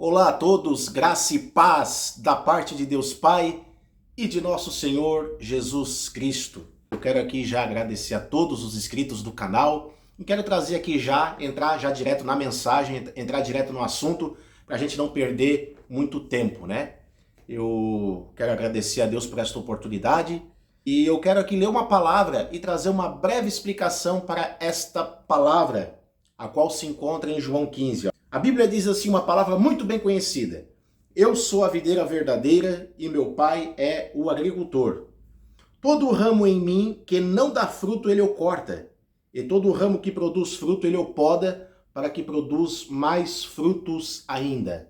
Olá a todos, graça e paz da parte de Deus Pai e de nosso Senhor Jesus Cristo. Eu quero aqui já agradecer a todos os inscritos do canal e quero trazer aqui entrar já direto na mensagem, entrar direto no assunto para a gente não perder muito tempo, né? Eu quero agradecer a Deus por esta oportunidade e eu quero aqui ler uma palavra e trazer uma breve explicação para esta palavra, a qual se encontra em João 15. A Bíblia diz assim uma palavra muito bem conhecida: eu sou a videira verdadeira e meu pai é o agricultor. Todo ramo em mim que não dá fruto ele o corta, e todo ramo que produz fruto ele o poda, para que produz mais frutos ainda.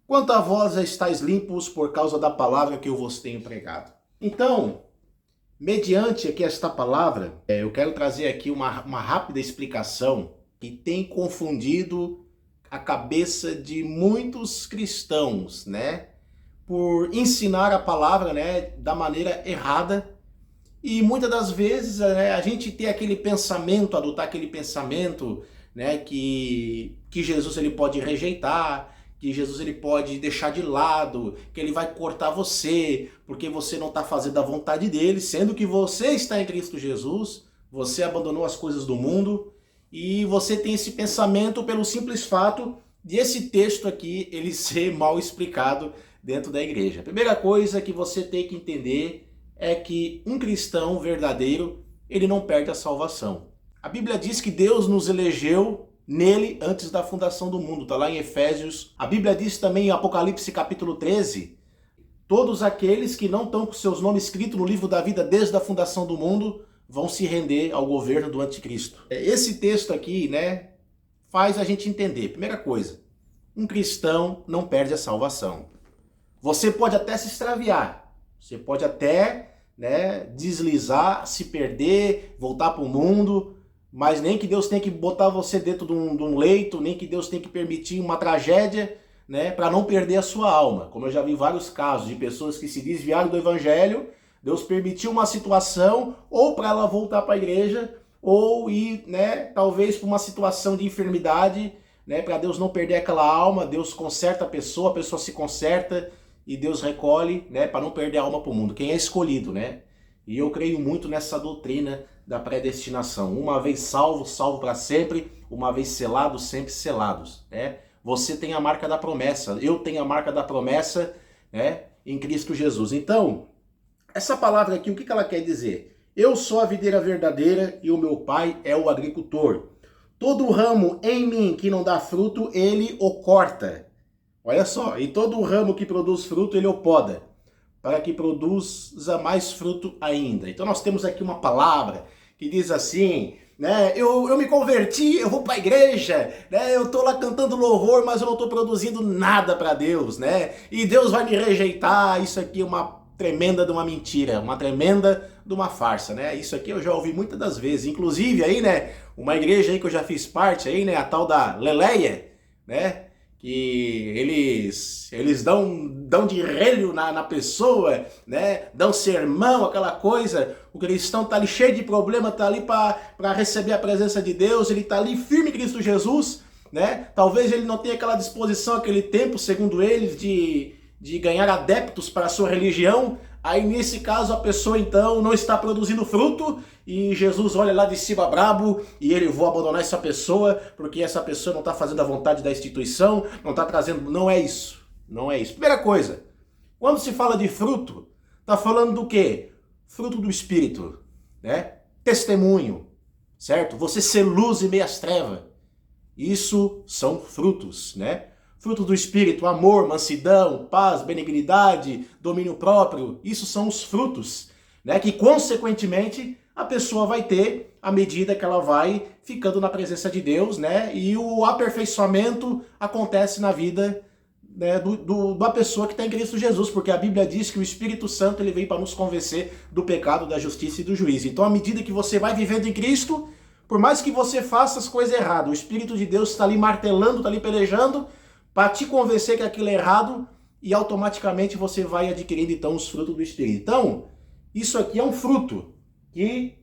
Quanto a vós estáis limpos por causa da palavra que eu vos tenho pregado. Então, mediante aqui esta palavra, eu quero trazer aqui uma rápida explicação que tem confundido a cabeça de muitos cristãos, né? Por ensinar a palavra, né, da maneira errada. E muitas das vezes a gente tem aquele pensamento, adotar aquele pensamento, né, que Jesus ele pode rejeitar, que Jesus ele pode deixar de lado, que ele vai cortar você, porque você não está fazendo a vontade dele, sendo que você está em Cristo Jesus, você abandonou as coisas do mundo. E você tem esse pensamento pelo simples fato de esse texto aqui ele ser mal explicado dentro da igreja. A primeira coisa que você tem que entender é que um cristão verdadeiro, ele não perde a salvação. A Bíblia diz que Deus nos elegeu nele antes da fundação do mundo, está lá em Efésios. A Bíblia diz também em Apocalipse capítulo 13, todos aqueles que não estão com seus nomes escritos no livro da vida desde a fundação do mundo, vão se render ao governo do anticristo. Esse texto aqui, né, faz a gente entender. Primeira coisa, um cristão não perde a salvação. Você pode até se extraviar, você pode até, né, deslizar, se perder, voltar para o mundo, mas nem que Deus tenha que botar você dentro de um leito, nem que Deus tenha que permitir uma tragédia, né, para não perder a sua alma. Como eu já vi vários casos de pessoas que se desviaram do evangelho, Deus permitiu uma situação ou para ela voltar para a igreja ou ir, né, talvez para uma situação de enfermidade, né, para Deus não perder aquela alma. Deus conserta a pessoa se conserta e Deus recolhe, né, para não perder a alma para o mundo. Quem é escolhido, né? E eu creio muito nessa doutrina da predestinação. Uma vez salvo, salvo para sempre. Uma vez selado, sempre selados, né? Você tem a marca da promessa. Eu tenho a marca da promessa, né, em Cristo Jesus. Então, essa palavra aqui, o que ela quer dizer? Eu sou a videira verdadeira e o meu pai é o agricultor. Todo ramo em mim que não dá fruto, ele o corta. Olha só, e todo ramo que produz fruto, ele o poda, para que produza mais fruto ainda. Então nós temos aqui uma palavra que diz assim, né? Eu me converti, eu vou para a igreja, né? Eu tô lá cantando louvor, mas eu não estou produzindo nada para Deus, né? E Deus vai me rejeitar. Isso aqui é uma tremenda de uma mentira, uma tremenda de uma farsa, né? Isso aqui eu já ouvi muitas das vezes, inclusive aí, né, uma igreja aí que eu já fiz parte aí, né, a tal da Leleia, né, que eles dão de relho na pessoa, né, dão sermão, aquela coisa. O cristão tá ali cheio de problema, tá ali para receber a presença de Deus, ele tá ali firme em Cristo Jesus, né? Talvez ele não tenha aquela disposição, aquele tempo, segundo eles, de ganhar adeptos para a sua religião. Aí nesse caso a pessoa então não está produzindo fruto e Jesus olha lá de cima brabo e ele: vou abandonar essa pessoa porque essa pessoa não está fazendo a vontade da instituição, não está trazendo. Não é isso, não é isso. Primeira coisa, quando se fala de fruto, está falando do quê? Fruto do Espírito, né? Testemunho, certo? Você ser luz em meio às trevas, isso são frutos, né? Fruto do Espírito, amor, mansidão, paz, benignidade, domínio próprio, isso são os frutos, né, que consequentemente a pessoa vai ter à medida que ela vai ficando na presença de Deus, né, e o aperfeiçoamento acontece na vida, né, da pessoa que está em Cristo Jesus, porque a Bíblia diz que o Espírito Santo ele vem para nos convencer do pecado, da justiça e do juízo. Então, à medida que você vai vivendo em Cristo, por mais que você faça as coisas erradas, o Espírito de Deus está ali martelando, está ali pelejando, para te convencer que aquilo é errado, e automaticamente você vai adquirindo então os frutos do Espírito. Então, isso aqui é um fruto que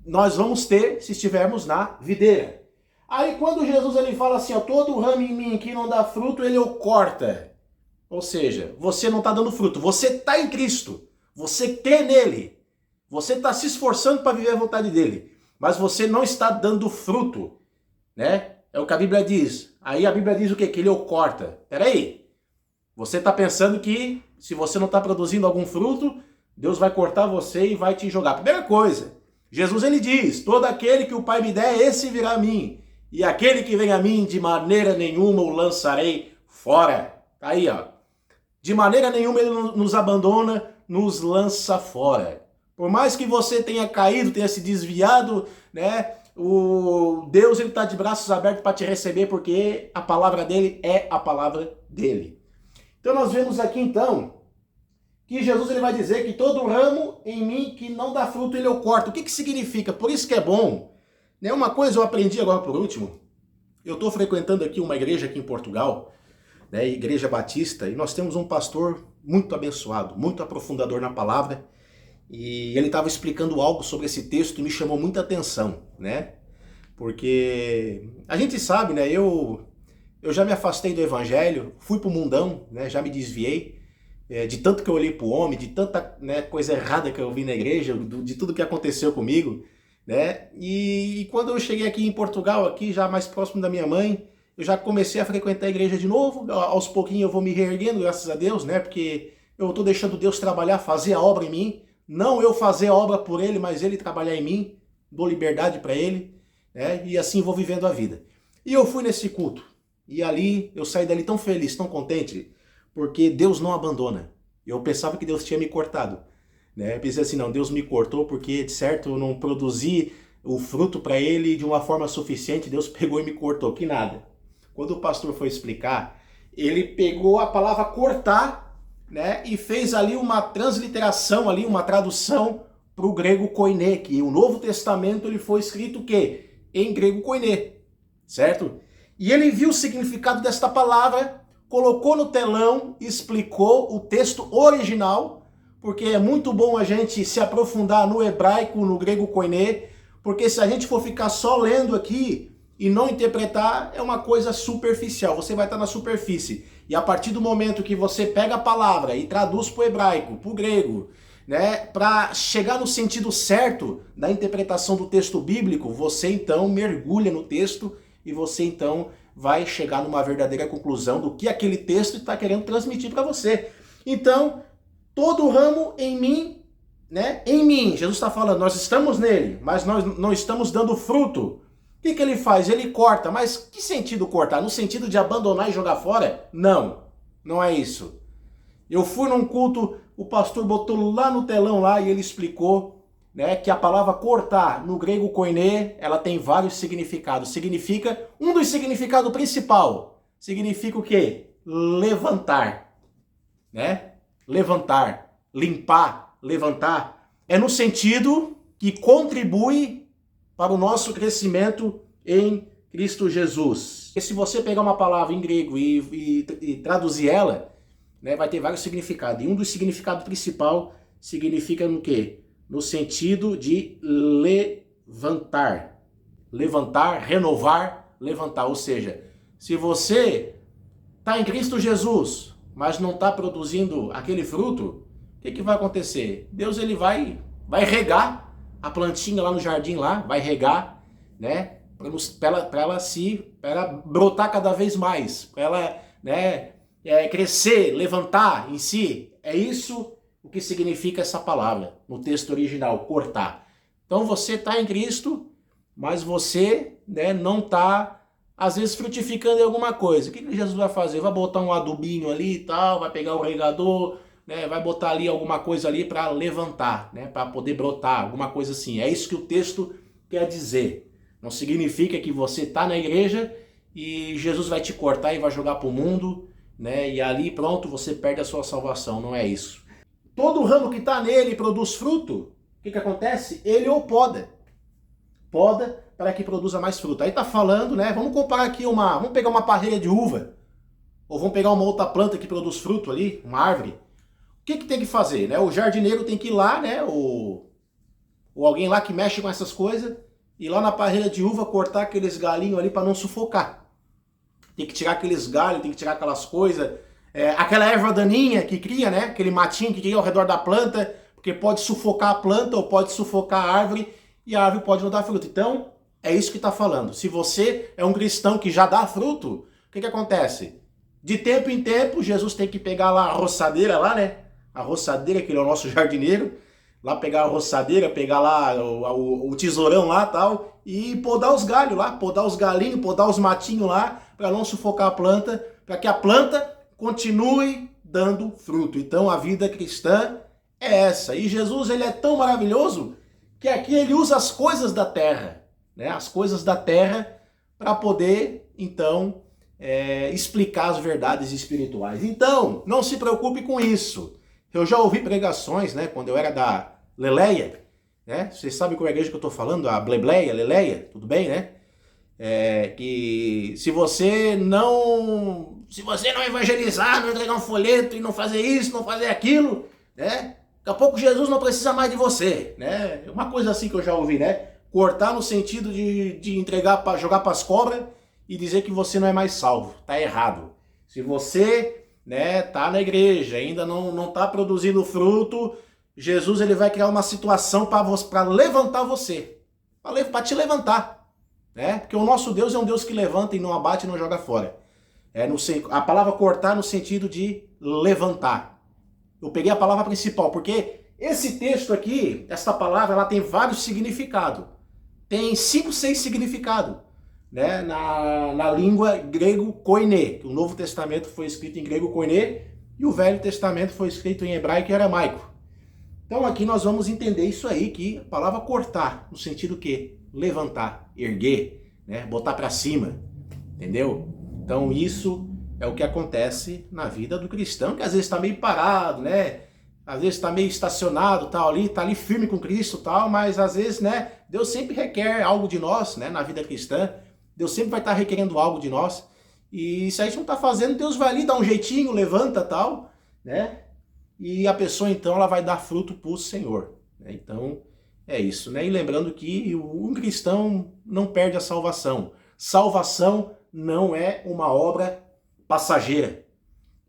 nós vamos ter se estivermos na videira. Aí quando Jesus ele fala assim, ó, todo ramo em mim que não dá fruto, ele o corta. Ou seja, você não está dando fruto, você está em Cristo, você crê nele, você está se esforçando para viver a vontade dele, mas você não está dando fruto, né? É o que a Bíblia diz. Aí a Bíblia diz o quê? Que ele o corta. Peraí, você está pensando que se você não está produzindo algum fruto, Deus vai cortar você e vai te jogar. Primeira coisa, Jesus ele diz, todo aquele que o Pai me der, esse virá a mim. E aquele que vem a mim, de maneira nenhuma o lançarei fora. Aí, ó. De maneira nenhuma ele nos abandona, nos lança fora. Por mais que você tenha caído, tenha se desviado, né? O Deus ele está de braços abertos para te receber, porque a palavra dele é a palavra dele. Então nós vemos aqui então que Jesus ele vai dizer que todo ramo em mim que não dá fruto ele eu corto. O que significa? Por isso que é bom. Né? Uma coisa eu aprendi agora por último. Eu estou frequentando aqui uma igreja aqui em Portugal, né, Igreja Batista, e nós temos um pastor muito abençoado, muito aprofundador na palavra, e ele estava explicando algo sobre esse texto e me chamou muita atenção, né? Porque a gente sabe, né? Eu já me afastei do evangelho, fui pro mundão, né? Já me desviei, de tanto que eu olhei pro homem, de tanta, né, coisa errada que eu vi na igreja, de tudo que aconteceu comigo, né? E quando eu cheguei aqui em Portugal, aqui já mais próximo da minha mãe, eu já comecei a frequentar a igreja de novo, aos pouquinhos eu vou me reerguendo, graças a Deus, né? Porque eu estou deixando Deus trabalhar, fazer a obra em mim, não eu fazer a obra por Ele, mas Ele trabalhar em mim, dou liberdade para Ele, né? E assim vou vivendo a vida. E eu fui nesse culto, e ali eu saí dali tão feliz, tão contente, porque Deus não abandona. Eu pensava que Deus tinha me cortado, né? Eu pensei assim, não, Deus me cortou porque, de certo, eu não produzi o fruto para Ele de uma forma suficiente, Deus pegou e me cortou, que nada. Quando o pastor foi explicar, ele pegou a palavra cortar, né, e fez ali uma transliteração, ali, uma tradução para o grego koiné, que o Novo Testamento ele foi escrito o quê? Em grego koiné, certo? E ele viu o significado desta palavra, colocou no telão, explicou o texto original, porque é muito bom a gente se aprofundar no hebraico, no grego koiné, porque se a gente for ficar só lendo aqui, e não interpretar é uma coisa superficial, você vai estar na superfície. E a partir do momento que você pega a palavra e traduz para o hebraico, para o grego, né, para chegar no sentido certo da interpretação do texto bíblico, você então mergulha no texto e você então vai chegar numa verdadeira conclusão do que aquele texto está querendo transmitir para você. Então, todo ramo em mim, né, em mim, Jesus está falando, nós estamos nele, mas nós não estamos dando fruto. O que ele faz? Ele corta. Mas que sentido cortar? No sentido de abandonar e jogar fora? Não, não é isso. Eu fui num culto, o pastor botou lá no telão lá e ele explicou, né, que a palavra cortar no grego koiné, ela tem vários significados. Significa, um dos significados principal, significa o quê? Levantar, né? Levantar, limpar, levantar. É no sentido que contribui para o nosso crescimento em Cristo Jesus. E se você pegar uma palavra em grego e traduzir ela, né, vai ter vários significados. E um dos significados principal significa no quê? No sentido de levantar. Levantar, renovar, levantar. Ou seja, se você está em Cristo Jesus, mas não está produzindo aquele fruto, o que vai acontecer? Deus ele vai regar a plantinha lá no jardim lá, vai regar, né, para ela brotar cada vez mais, para ela, né, crescer, levantar em si. É isso o que significa essa palavra no texto original, cortar. Então você está em Cristo, mas você, né, não está, às vezes, frutificando em alguma coisa. O que Jesus vai fazer? Vai botar um adubinho ali e tal, vai pegar o regador, né, vai botar ali alguma coisa ali para levantar, né, para poder brotar, alguma coisa assim. É isso que o texto quer dizer. Não significa que você está na igreja e Jesus vai te cortar e vai jogar para o mundo, né, e ali pronto, você perde a sua salvação. Não é isso. Todo ramo que está nele produz fruto, o que acontece? Ele o poda. Poda para que produza mais fruto. Aí está falando, né, vamos comparar aqui vamos pegar uma parreira de uva, ou vamos pegar uma outra planta que produz fruto ali, uma árvore. O que tem que fazer, né? O jardineiro tem que ir lá, né? Ou alguém lá que mexe com essas coisas, ir lá na parreira de uva cortar aqueles galinhos ali para não sufocar. Tem que tirar aqueles galhos, tem que tirar aquelas coisas, aquela erva daninha que cria, né? Aquele matinho que cria ao redor da planta, porque pode sufocar a planta ou pode sufocar a árvore e a árvore pode não dar fruto. Então, é isso que está falando. Se você é um cristão que já dá fruto, o que acontece? De tempo em tempo, Jesus tem que pegar lá a roçadeira lá, né? A roçadeira, que ele é o nosso jardineiro, lá pegar a roçadeira, pegar lá o tesourão lá e tal, e podar os galhos lá, podar os galinhos, podar os matinhos lá, para não sufocar a planta, para que a planta continue dando fruto. Então a vida cristã é essa. E Jesus, ele é tão maravilhoso que aqui ele usa as coisas da terra, né? As coisas da terra para poder, então, explicar as verdades espirituais. Então, não se preocupe com isso. Eu já ouvi pregações, né, quando eu era da Leleia, né? Vocês sabem qual é a igreja que eu estou falando? A Blebleia, Leleia, tudo bem, né? Que se você não evangelizar, não entregar um folheto e não fazer isso, não fazer aquilo, né? Daqui a pouco Jesus não precisa mais de você, né? Uma coisa assim que eu já ouvi, né? Cortar no sentido de entregar para jogar para as cobras e dizer que você não é mais salvo. Tá errado. Se você, né, tá na igreja, ainda não tá produzindo fruto, Jesus ele vai criar uma situação para levantar você, para te levantar, né? Porque o nosso Deus é um Deus que levanta e não abate e não joga fora. A palavra cortar no sentido de levantar. Eu peguei a palavra principal, porque esse texto aqui, essa palavra, ela tem vários significados. Tem 5, 6 significados, né? Na língua grego koiné. O Novo Testamento foi escrito em grego koiné e o Velho Testamento foi escrito em hebraico e aramaico. Então aqui nós vamos entender isso aí, que a palavra cortar, no sentido que levantar, erguer, né? Botar para cima, entendeu? Então isso é o que acontece na vida do cristão, que às vezes está meio parado, né? Às vezes está meio estacionado, tá ali firme com Cristo, tal, mas às vezes, né? Deus sempre requer algo de nós, né? Na vida cristã, Deus sempre vai estar requerendo algo de nós. E se a gente não está fazendo, Deus vai ali dar um jeitinho, levanta, tal, né? E a pessoa então ela vai dar fruto para o Senhor, né? Então é isso, né? E lembrando que um cristão não perde a salvação. Salvação não é uma obra passageira.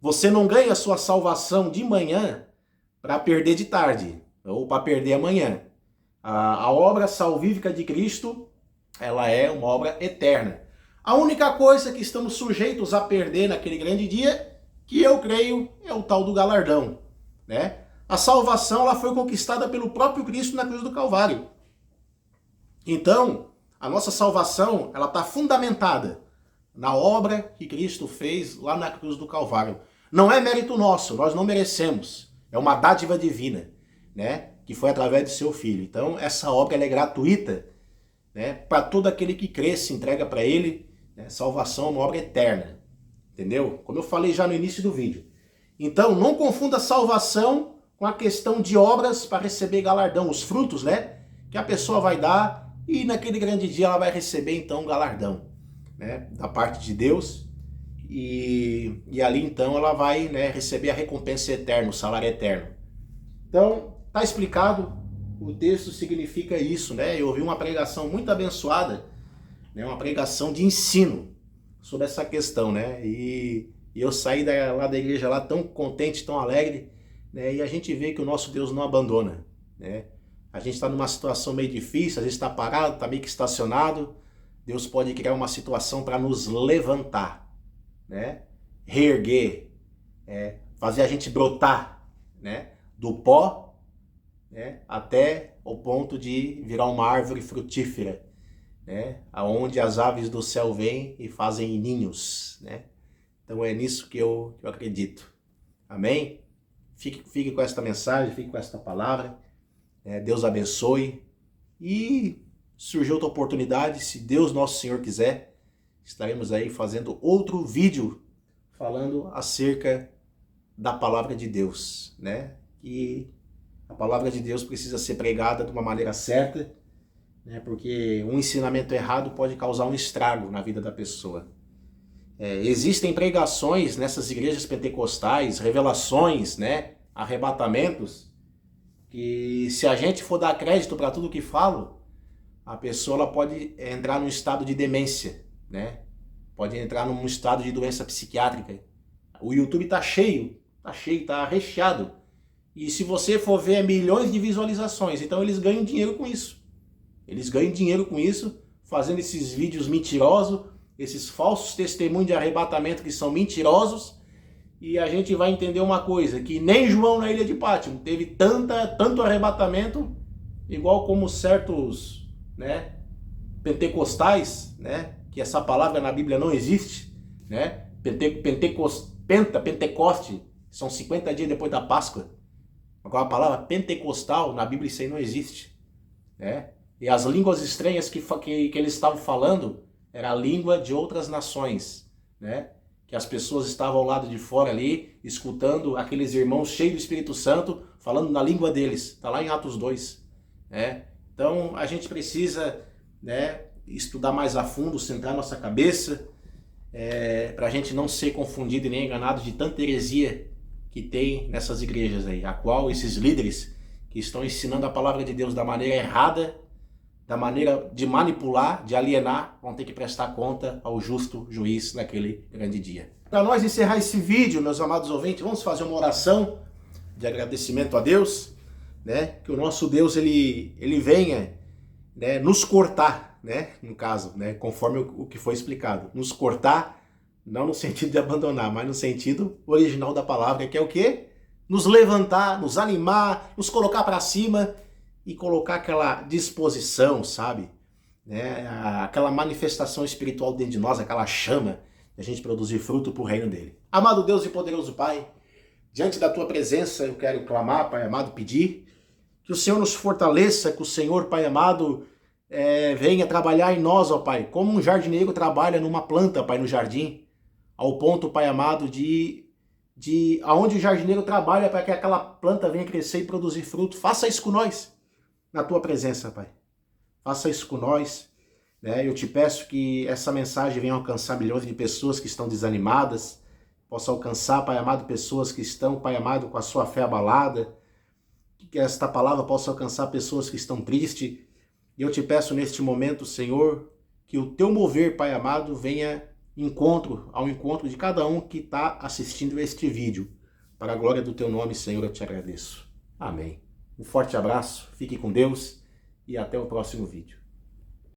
Você não ganha a sua salvação de manhã para perder de tarde ou para perder amanhã. A obra salvífica de Cristo, ela é uma obra eterna. A única coisa que estamos sujeitos a perder naquele grande dia, que eu creio, é o tal do galardão, né? A salvação ela foi conquistada pelo próprio Cristo na cruz do Calvário. Então, a nossa salvação ela está fundamentada na obra que Cristo fez lá na cruz do Calvário. Não é mérito nosso, nós não merecemos. É uma dádiva divina, né? Que foi através de seu Filho. Então, essa obra ela é gratuita, né? Para todo aquele que crê, se entrega para Ele. Né? Salvação é uma obra eterna, entendeu? Como eu falei já no início do vídeo. Então, não confunda salvação com a questão de obras para receber galardão, os frutos, né? Que a pessoa vai dar e naquele grande dia ela vai receber então um galardão, né? Da parte de Deus e ali então ela vai, né, receber a recompensa eterna, o salário eterno. Então, tá explicado, o texto significa isso, né? Eu ouvi uma pregação muito abençoada, né? Uma pregação de ensino sobre essa questão, né? E eu saí lá da igreja lá tão contente, tão alegre, né? E a gente vê que o nosso Deus não abandona, né? A gente está numa situação meio difícil, às vezes está parado, está meio que estacionado. Deus pode criar uma situação para nos levantar, né? Reerguer, fazer a gente brotar, né? Do pó, né? Até o ponto de virar uma árvore frutífera, né? Aonde as aves do céu vêm e fazem ninhos, né? Então é nisso que eu acredito. Amém? Fique com esta mensagem, fique com esta palavra. Deus abençoe. E surgiu outra oportunidade, se Deus Nosso Senhor quiser, estaremos aí fazendo outro vídeo falando acerca da palavra de Deus, né? E a palavra de Deus precisa ser pregada de uma maneira certa, né? Porque um ensinamento errado pode causar um estrago na vida da pessoa. Existem pregações nessas igrejas pentecostais, revelações, né? Arrebatamentos, que se a gente for dar crédito para tudo que falo, a pessoa ela pode entrar num estado de demência, né? Pode entrar num estado de doença psiquiátrica. O YouTube tá cheio, tá recheado. E se você for ver, é milhões de visualizações. Então eles ganham dinheiro com isso. Eles ganham dinheiro com isso, fazendo esses vídeos mentirosos, esses falsos testemunhos de arrebatamento que são mentirosos. E a gente vai entender uma coisa, que nem João na ilha de Pátimo teve tanto arrebatamento, igual como certos, né, pentecostais, né, que essa palavra na Bíblia não existe, né, Pentecoste, são 50 dias depois da Páscoa. Agora a palavra pentecostal na Bíblia isso aí não existe, né? E as línguas estranhas que eles estavam falando era a língua de outras nações, né? Que as pessoas estavam ao lado de fora ali, escutando aqueles irmãos cheios do Espírito Santo, falando na língua deles. Está lá em Atos 2. Né? Então a gente precisa, né, estudar mais a fundo, centrar nossa cabeça, para a gente não ser confundido e nem enganado de tanta heresia que tem nessas igrejas aí, a qual esses líderes que estão ensinando a palavra de Deus da maneira errada, da maneira de manipular, de alienar, vão ter que prestar conta ao justo juiz naquele grande dia. Para nós encerrar esse vídeo, meus amados ouvintes, vamos fazer uma oração de agradecimento a Deus, né? Que o nosso Deus ele venha, né, nos cortar, né? No caso, né? Conforme o que foi explicado, nos cortar, não no sentido de abandonar, mas no sentido original da palavra, que é o quê? Nos levantar, nos animar, nos colocar para cima e colocar aquela disposição, sabe? Né? Aquela manifestação espiritual dentro de nós, aquela chama de a gente produzir fruto para o reino dele. Amado Deus e poderoso Pai, diante da tua presença eu quero clamar, Pai amado, pedir que o Senhor nos fortaleça, que o Senhor, Pai amado, venha trabalhar em nós, ó Pai, como um jardineiro trabalha numa planta, Pai, no jardim, ao ponto, Pai amado, de aonde o jardineiro trabalha para que aquela planta venha crescer e produzir fruto. Faça isso com nós, na tua presença, Pai. Faça isso com nós, né? Eu te peço que essa mensagem venha alcançar milhões de pessoas que estão desanimadas, possa alcançar, Pai amado, pessoas que estão, Pai amado, com a sua fé abalada, que esta palavra possa alcançar pessoas que estão tristes. E eu te peço neste momento, Senhor, que o teu mover, Pai amado, venha ao encontro de cada um que está assistindo este vídeo. Para a glória do teu nome, Senhor, eu te agradeço. Amém. Um forte abraço, fique com Deus e até o próximo vídeo.